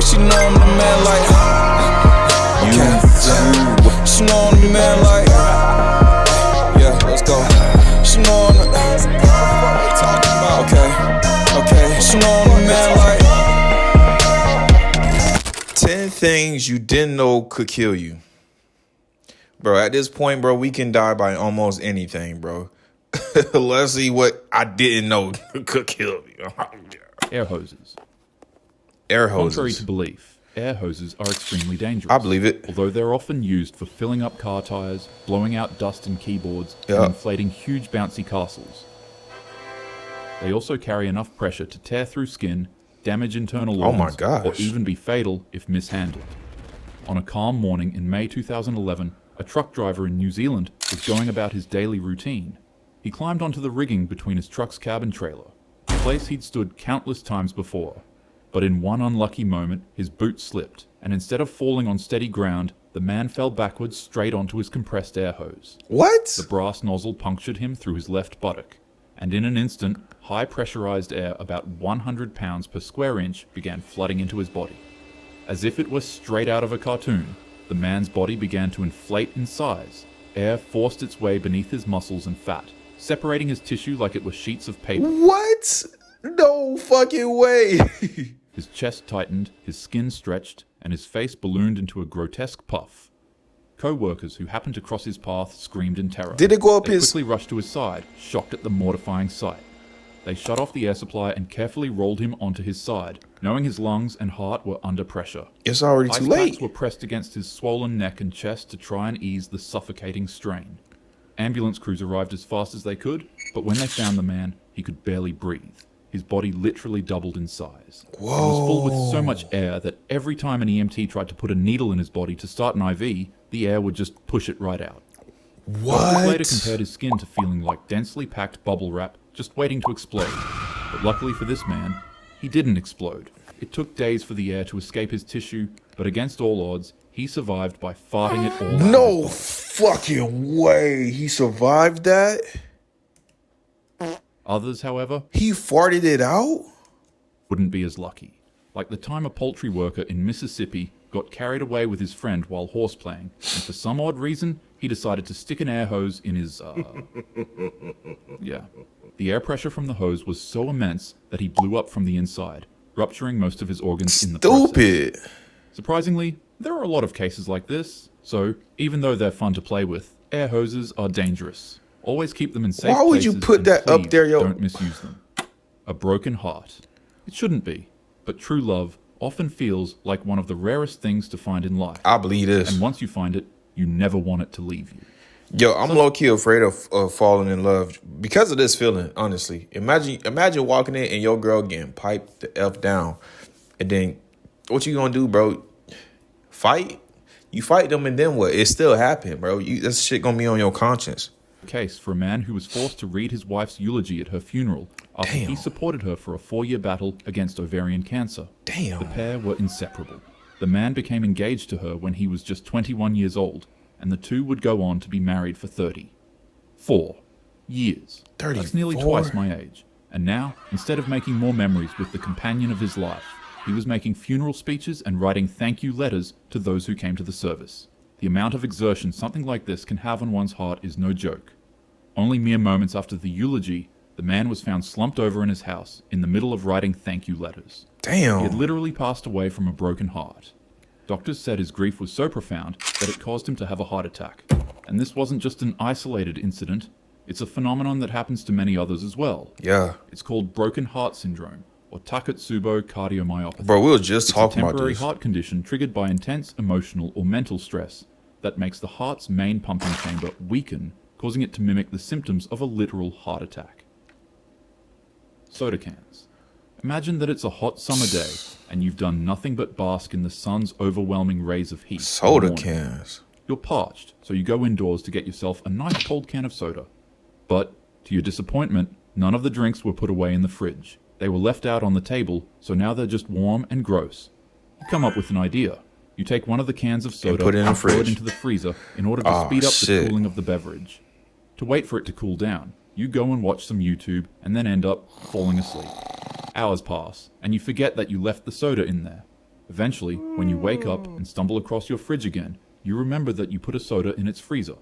she know I'm the man like. Okay. She know I'm the man like. Yeah, let's go. She know I'm the. Okay. She know I'm the man like. 10 things you didn't know could kill you. Bro, at this point, bro, we can die by almost anything, bro. Let's see what I didn't know could kill me. Air hoses. Air hoses. Contrary to belief, air hoses are extremely dangerous. I believe it. Although they're often used for filling up car tires, blowing out dust in keyboards, Yep. and inflating huge bouncy castles. They also carry enough pressure to tear through skin, damage internal Oh my organs, gosh. or even be fatal if mishandled. On a calm morning in May 2011, a truck driver in New Zealand was going about his daily routine. He climbed onto the rigging between his truck's cab and trailer, a place he'd stood countless times before. But in one unlucky moment, his boot slipped, and instead of falling on steady ground, the man fell backwards straight onto his compressed air hose. What? The brass nozzle punctured him through his left buttock, and in an instant, high pressurized air about 100 pounds per square inch began flooding into his body. As if it were straight out of a cartoon, the man's body began to inflate in size. Air forced its way beneath his muscles and fat, separating his tissue like it were sheets of paper. What? No fucking way. His chest tightened, his skin stretched, and his face ballooned into a grotesque puff. Co-workers who happened to cross his path screamed in terror. Did it go up They his... quickly rushed to his side, shocked at the mortifying sight. They shut off the air supply and carefully rolled him onto his side, knowing his lungs and heart were under pressure. It's already Ice too packs late. were pressed against his swollen neck and chest to try and ease the suffocating strain. Ambulance crews arrived as fast as they could, but when they found the man, he could barely breathe. His body literally doubled in size. It was full with so much air that every time an EMT tried to put a needle in his body to start an IV, the air would just push it right out. Doctors later What? compared his skin to feeling like densely packed bubble wrap just waiting to explode. But luckily for this man, he didn't explode. It took days for the air to escape his tissue, but against all odds, he survived by farting it all out. No fucking way. He survived that? Others, however, He farted it out? wouldn't be as lucky. Like the time a poultry worker in Mississippi got carried away with his friend while horseplaying, and for some odd reason, he decided to stick an air hose in his, Yeah. The air pressure from the hose was so immense that he blew up from the inside, rupturing most of his organs in the process. Stupid. Surprisingly, there are a lot of cases like this, so even though they're fun to play with, air hoses are dangerous. Always keep them in safe Why would you places put and that up please there, yo? Don't misuse them. A broken heart. It shouldn't be, but true love often feels like one of the rarest things to find in life. I believe this. And once you find it, you never want it to leave you. Yo, I'm low-key afraid of falling in love because of this feeling, honestly. Imagine walking in and your girl getting piped the F down. And then what you gonna do, bro? Fight? You fight them and then what? It still happened, bro. That shit gonna be on your conscience. Case for a man who was forced to read his wife's eulogy at her funeral after he Damn. supported her for a 4-year battle against ovarian cancer. Damn. The pair were inseparable. The man became engaged to her when he was just 21 years old, and the two would go on to be married for 34 years. That's nearly 34? twice my age. And now, instead of making more memories with the companion of his life, he was making funeral speeches and writing thank you letters to those who came to the service. The amount of exertion something like this can have on one's heart is no joke. Only mere moments after the eulogy, the man was found slumped over in his house in the middle of writing thank you letters. He had Damn. literally passed away from a broken heart. Doctors said his grief was so profound that it caused him to have a heart attack. And this wasn't just an isolated incident, it's a phenomenon that happens to many others as well. Yeah. It's called broken heart syndrome, or Takotsubo cardiomyopathy. Bro, we were just It's a talking about temporary this. heart condition triggered by intense emotional or mental stress that makes the heart's main pumping chamber weaken, causing it to mimic the symptoms of a literal heart attack. Soda cans. Imagine that it's a hot summer day and you've done nothing but bask in the sun's overwhelming rays of heat. all Soda morning. cans. You're parched, so you go indoors to get yourself a nice cold can of soda. But, to your disappointment, none of the drinks were put away in the fridge. They were left out on the table, so now they're just warm and gross. You come up with an idea. You take one of the cans of soda put it in the and throw it fridge. into the freezer in order to Oh, speed up shit. the cooling of the beverage. To wait for it to cool down, you go and watch some YouTube and then end up falling asleep. Hours pass, and you forget that you left the soda in there. Eventually, when you wake up and stumble across your fridge again, you remember that you put a soda in its freezer.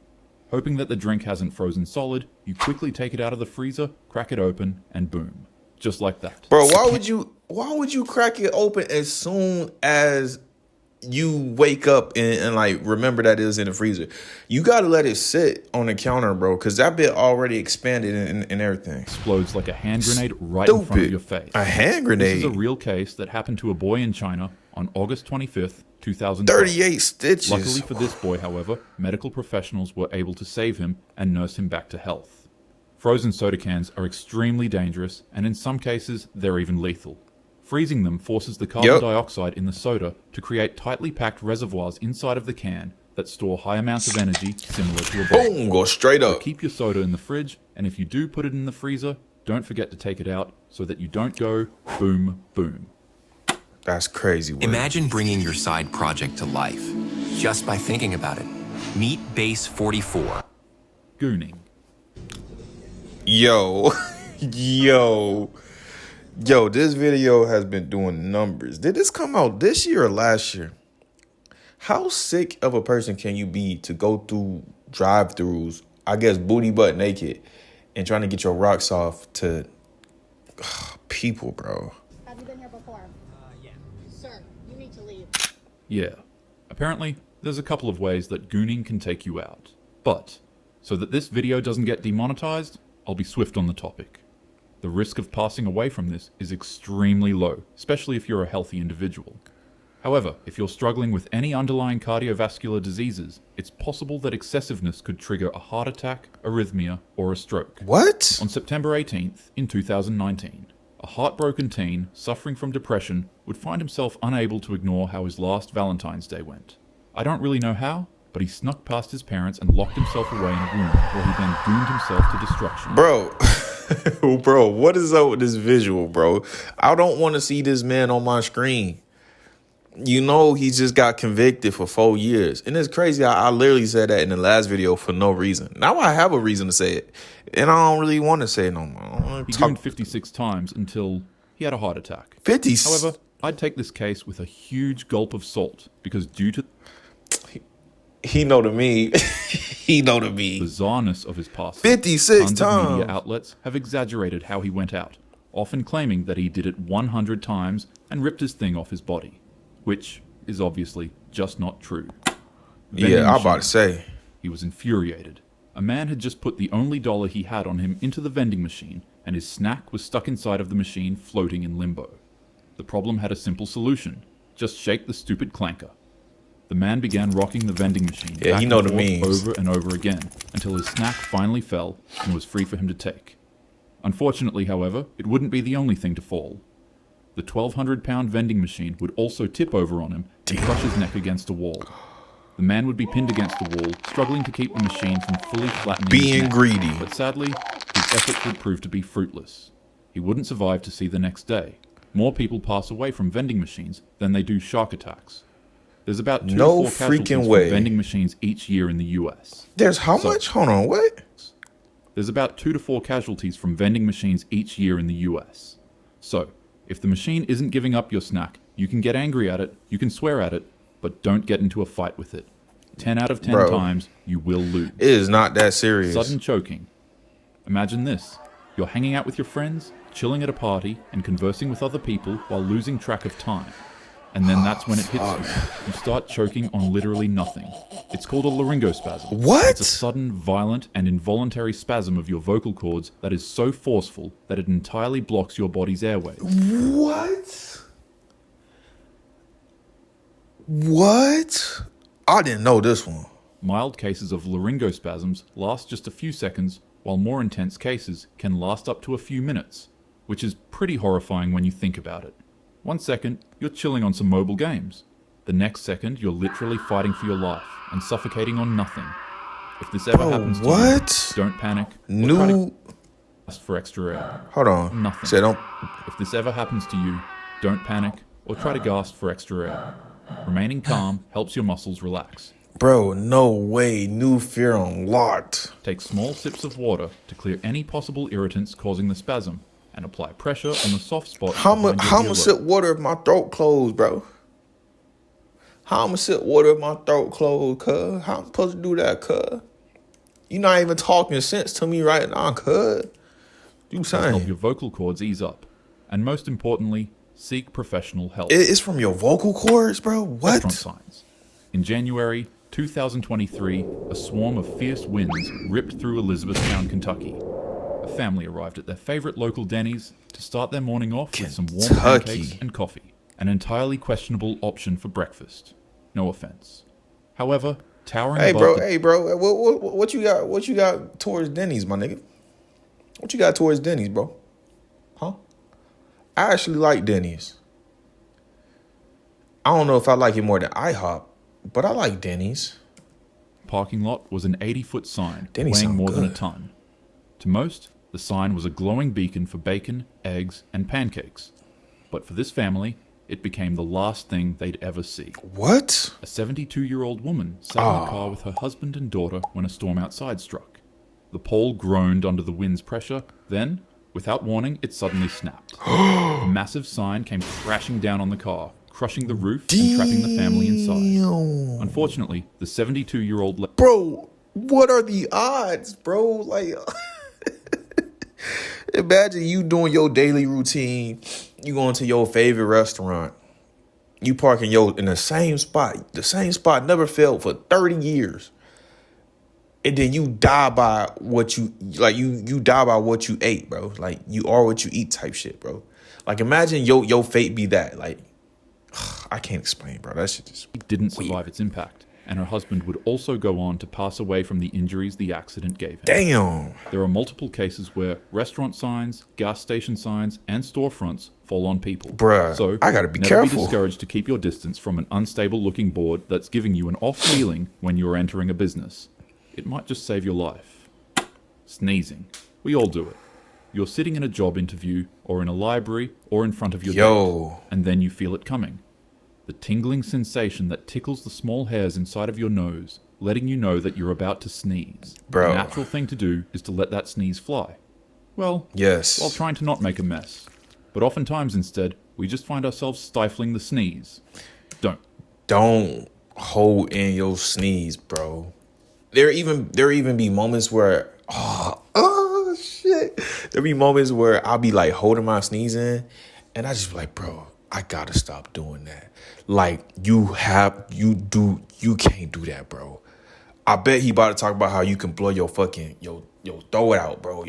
Hoping that the drink hasn't frozen solid, you quickly take it out of the freezer, crack it open, and boom. Just like that. Bro, why would you crack it open as soon as you wake up and like remember that it is in the freezer? You gotta let it sit on the counter, bro, because that bit already expanded and everything. Explodes like a hand grenade right in front of your face. A hand grenade? This is a real case that happened to a boy in China on August 25th, 2012. 38 stitches. Luckily for this boy, however, medical professionals were able to save him and nurse him back to health. Frozen soda cans are extremely dangerous, and in some cases, they're even lethal. Freezing them forces the carbon dioxide in the soda to create tightly packed reservoirs inside of the can that store high amounts of energy similar to a bomb. Boom, go straight up. So keep your soda in the fridge, and if you do put it in the freezer, don't forget to take it out so that you don't go boom, boom. That's crazy word. Imagine bringing your side project to life just by thinking about it. Meet Base 44. Gooning. Yo, this video has been doing numbers. Did this come out this year or last year? How sick of a person can you be to go through drive-thrus, I guess booty butt naked, and trying to get your rocks off to people, bro? Have you been here before? Yeah. Sir, you need to leave. Yeah. Apparently, there's a couple of ways that gooning can take you out. But, so that this video doesn't get demonetized, I'll be swift on the topic. The risk of passing away from this is extremely low, especially if you're a healthy individual. However, if you're struggling with any underlying cardiovascular diseases, it's possible that excessiveness could trigger a heart attack, arrhythmia, or a stroke. What? On September 18th, in 2019, a heartbroken teen suffering from depression would find himself unable to ignore how his last Valentine's Day went. I don't really know how, but he snuck past his parents and locked himself away in a room where he then doomed himself to destruction. Bro, what is up with this visual, bro? I don't want to see this man on my screen. You know, he just got convicted for 4 years. And it's crazy. I literally said that in the last video for no reason. Now I have a reason to say it. And I don't really want to say it no more. He gooned 56 times until he had a heart attack. 50. However, I'd take this case with a huge gulp of salt because due to He know to me. He know to me. bizarreness of his past, 56 tons of media times. outlets have exaggerated how he went out, often claiming that he did it 100 times and ripped his thing off his body, which is obviously just not true. Yeah, I'm about to say. He was infuriated. A man had just put the only dollar he had on him into the vending machine, and his snack was stuck inside of the machine floating in limbo. The problem had a simple solution. Just shake the stupid clanker. The man began rocking the vending machine back he know and the forth memes. over and over again until his snack finally fell and was free for him to take. Unfortunately, however, it wouldn't be the only thing to fall. The 1,200-pound vending machine would also tip over on him and crush his neck against a wall. The man would be pinned against the wall, struggling to keep the machine from fully flattening his Being neck. greedy. But sadly, his efforts would prove to be fruitless. He wouldn't survive to see the next day. More people pass away from vending machines than they do shark attacks. There's about 2 No to 4 casualties freaking from way. vending machines each year in the US. There's how much? Hold on, what? There's about 2 to 4 casualties from vending machines each year in the US. So, if the machine isn't giving up your snack, you can get angry at it, you can swear at it, but don't get into a fight with it. 10 out of 10 Bro. times, you will lose. It is not that serious. Sudden choking. Imagine this. You're hanging out with your friends, chilling at a party, and conversing with other people while losing track of time. And then that's when it hits you. You start choking on literally nothing. It's called a laryngospasm. What? It's a sudden, violent, and involuntary spasm of your vocal cords that is so forceful that it entirely blocks your body's airways. What? What? I didn't know this one. Mild cases of laryngospasms last just a few seconds, while more intense cases can last up to a few minutes, which is pretty horrifying when you think about it. 1 second, you're chilling on some mobile games. The next second, you're literally fighting for your life and suffocating on nothing. If this ever happens to what? you, don't panic. Or try to New. gasp for extra air. Hold on. Nothing. Say don't. If this ever happens to you, don't panic or try to gasp for extra air. Remaining calm helps your muscles relax. Bro, no way. New fear unlocked. Take small sips of water to clear any possible irritants causing the spasm, and apply pressure on the soft spot. How behind much? your How much earlobe. sip water if my throat closed, bro? How I'm gonna sit water in my throat closed, cuz? How I'm supposed to do that, cuz? You not even talking sense to me right now, cuz. You Help saying? your vocal cords ease up. And most importantly, seek professional help. It's from your vocal cords, bro? What? Restaurant signs. In January 2023, a swarm of fierce winds ripped through Elizabethtown, Kentucky. A family arrived at their favorite local Denny's to start their morning off with some warm Kentucky. pancakes and coffee. An entirely questionable option for breakfast. No offense. However, towering Hey, above bro. the Hey, bro. What you got? What you got towards Denny's, my nigga? What you got towards Denny's, bro? Huh? I actually like Denny's. I don't know if I like it more than IHOP, but I like Denny's. parking lot was an 80-foot sign Denny's weighing sound more than a good. ton. To most, the sign was a glowing beacon for bacon, eggs, and pancakes. But for this family, it became the last thing they'd ever see. What? A 72-year-old woman sat in a car with her husband and daughter when a storm outside struck. The pole groaned under the wind's pressure, then, without warning, it suddenly snapped. The massive sign came crashing down on the car, crushing the roof and trapping the family inside. Unfortunately, the 72-year-old Bro, what are the odds, bro? Like, imagine you doing your daily routine. You going to your favorite restaurant. You parking in the same spot. The same spot never failed for 30 years. And then you die by what you like. You die by what you ate, bro. Like, you are what you eat type shit, bro. Like, imagine your fate be that. Like, I can't explain, bro. That shit just didn't survive its impact, and her husband would also go on to pass away from the injuries the accident gave him. damn. There are multiple cases where restaurant signs, gas station signs, and storefronts fall on people. Bruh, so I gotta be never careful. be discouraged to keep your distance from an unstable-looking board that's giving you an off feeling when you are entering a business. It might just save your life. Sneezing. We all do it. You're sitting in a job interview, or in a library, or in front of your Yo. desk, and then you feel it coming. The tingling sensation that tickles the small hairs inside of your nose, letting you know that you're about to sneeze. Bro. The natural thing to do is to let that sneeze fly. Well, Yes. while trying to not make a mess. But oftentimes instead, we just find ourselves stifling the sneeze. Don't hold in your sneeze, bro. There even be moments where shit. There be moments where I'll be like holding my sneeze in, and I just be like, bro, I gotta stop doing that. Like, you can't do that, bro. I bet he about to talk about how you can blow your fucking throw it out, bro.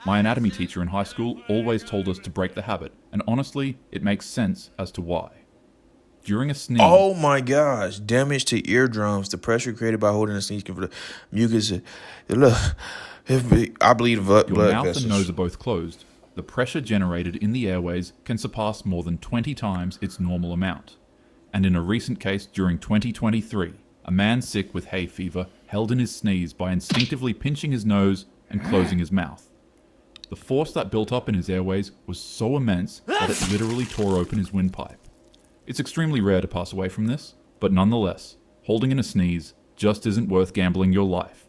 My anatomy teacher in high school always told us to break the habit, and honestly, it makes sense as to why. During a sneeze, Oh my gosh. Damage to eardrums. The pressure created by holding a sneeze can the mucus. Look, I bleed blood your mouth vessels. and nose are both closed. The pressure generated in the airways can surpass more than 20 times its normal amount. And in a recent case during 2023, a man sick with hay fever held in his sneeze by instinctively pinching his nose and closing his mouth. The force that built up in his airways was so immense that it literally tore open his windpipe. It's extremely rare to pass away from this, but nonetheless, holding in a sneeze just isn't worth gambling your life.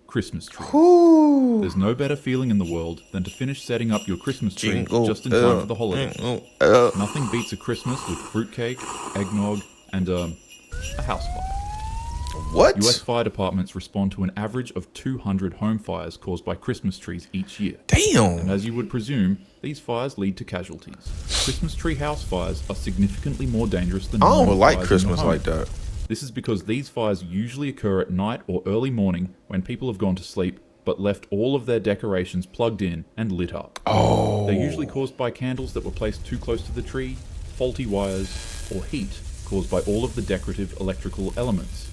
Christmas tree. There's no better feeling in the world than to finish setting up your Christmas tree Jingle, just in time for the holidays. Nothing beats a Christmas with fruitcake, eggnog, and a house fire. What? US fire departments respond to an average of 200 home fires caused by Christmas trees each year. Damn. And as you would presume, these fires lead to casualties. Christmas tree house fires are significantly more dangerous than I normal don't like fires in Christmas your home. like that. This is because these fires usually occur at night or early morning when people have gone to sleep but left all of their decorations plugged in and lit up. Oh. They're usually caused by candles that were placed too close to the tree, faulty wires, or heat caused by all of the decorative electrical elements.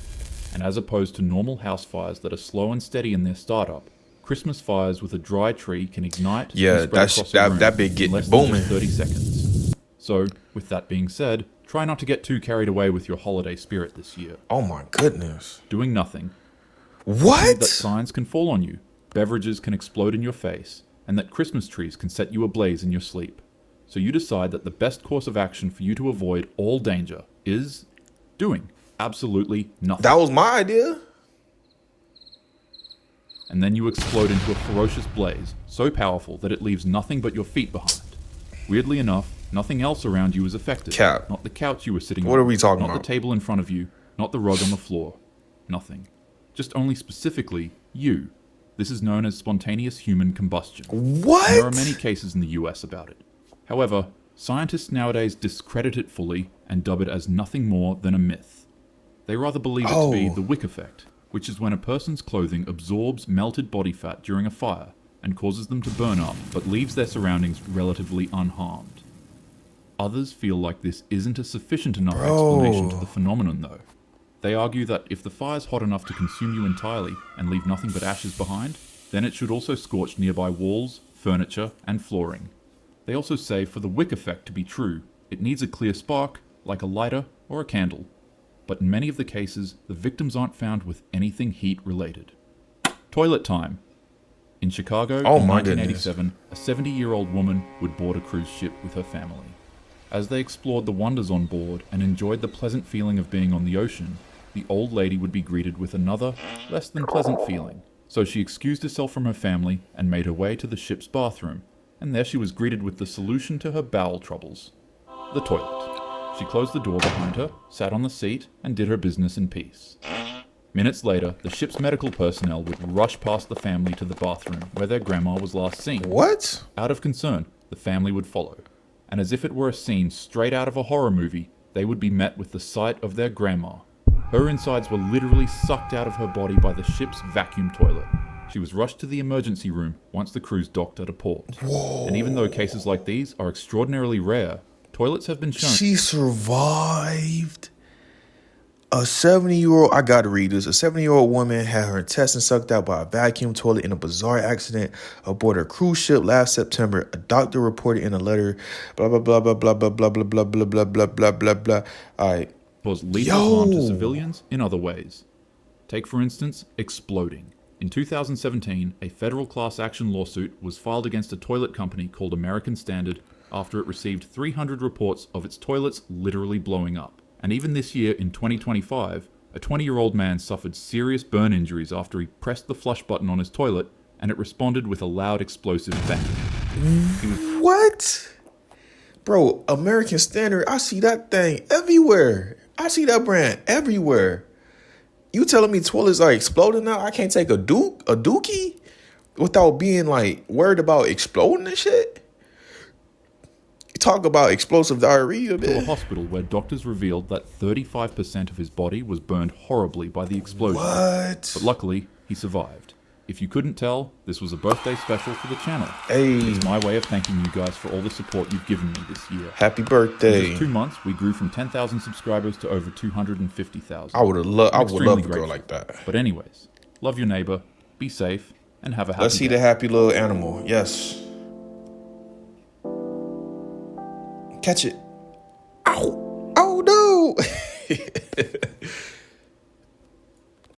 And as opposed to normal house fires that are slow and steady in their startup, Christmas fires with a dry tree can ignite Yeah, and spread that's- across a room that big in getting less than just booming. 30 seconds. So, with that being said, try not to get too carried away with your holiday spirit this year. Oh my goodness. Doing nothing, What? that signs can fall on you, beverages can explode in your face, and that Christmas trees can set you ablaze in your sleep. So you decide that the best course of action for you to avoid all danger is doing absolutely nothing. That was my idea. And then you explode into a ferocious blaze, so powerful that it leaves nothing but your feet behind. Weirdly enough, Nothing else around you is affected. Cap. Not the couch you were sitting on. What are we talking Not about? the table in front of you. Not the rug on the floor. Nothing. Just only specifically you. This is known as spontaneous human combustion. What? And there are many cases in the US about it. However, scientists nowadays discredit it fully and dub it as nothing more than a myth. They rather believe it to be Oh. the wick effect, which is when a person's clothing absorbs melted body fat during a fire and causes them to burn up, but leaves their surroundings relatively unharmed. Others feel like this isn't a sufficient enough explanation to the phenomenon, though. They argue that if the fire's hot enough to consume you entirely and leave nothing but ashes behind, then it should also scorch nearby walls, furniture, and flooring. They also say for the wick effect to be true, it needs a clear spark, like a lighter or a candle. But in many of the cases, the victims aren't found with anything heat-related. Toilet time. In Chicago, Oh in my 1987, a 70-year-old woman would board a cruise ship with her family. As they explored the wonders on board and enjoyed the pleasant feeling of being on the ocean, the old lady would be greeted with another, less than pleasant feeling. So she excused herself from her family and made her way to the ship's bathroom, and there she was greeted with the solution to her bowel troubles: the toilet. She closed the door behind her, sat on the seat, and did her business in peace. Minutes later, the ship's medical personnel would rush past the family to the bathroom where their grandma was last seen. What? Out of concern, the family would follow, and as if it were a scene straight out of a horror movie, they would be met with the sight of their grandma. Her insides were literally sucked out of her body by the ship's vacuum toilet. She was rushed to the emergency room once the cruise docked at a port. And even though cases like these are extraordinarily rare, toilets have been shown. She survived. A 70-year-old, I gotta read this. A 70-year-old woman had her intestines sucked out by a vacuum toilet in a bizarre accident aboard a cruise ship last September. A doctor reported in a letter, blah, blah, blah, blah, blah, blah, blah, blah, blah, blah, blah, blah, blah, blah, blah. All right. Cause lethal harm to Yo. civilians in other ways. Take, for instance, exploding. In 2017, a federal class action lawsuit was filed against a toilet company called American Standard after it received 300 reports of its toilets literally blowing up. And even this year, in 2025, a 20-year-old man suffered serious burn injuries after he pressed the flush button on his toilet and it responded with a loud explosive bang. He was What? Bro, American Standard, I see that thing everywhere. I see that brand everywhere. You telling me toilets are exploding now? I can't take a dookie without being like worried about exploding and shit? Talk about explosive diarrhea, to a man. hospital where doctors revealed that 35% of his body was burned horribly by the explosion. What? But luckily, he survived. If you couldn't tell, this was a birthday special for the channel. Hey. It's my way of thanking you guys for all the support you've given me this year. Happy In birthday. just 2 months, we grew from 10,000 subscribers to over 250,000. I would love I'm a extremely girl grateful. like that. But anyways, love your neighbor, be safe, and have a happy Let's see day. the happy little animal. Yes. Catch it. Ow. Oh no.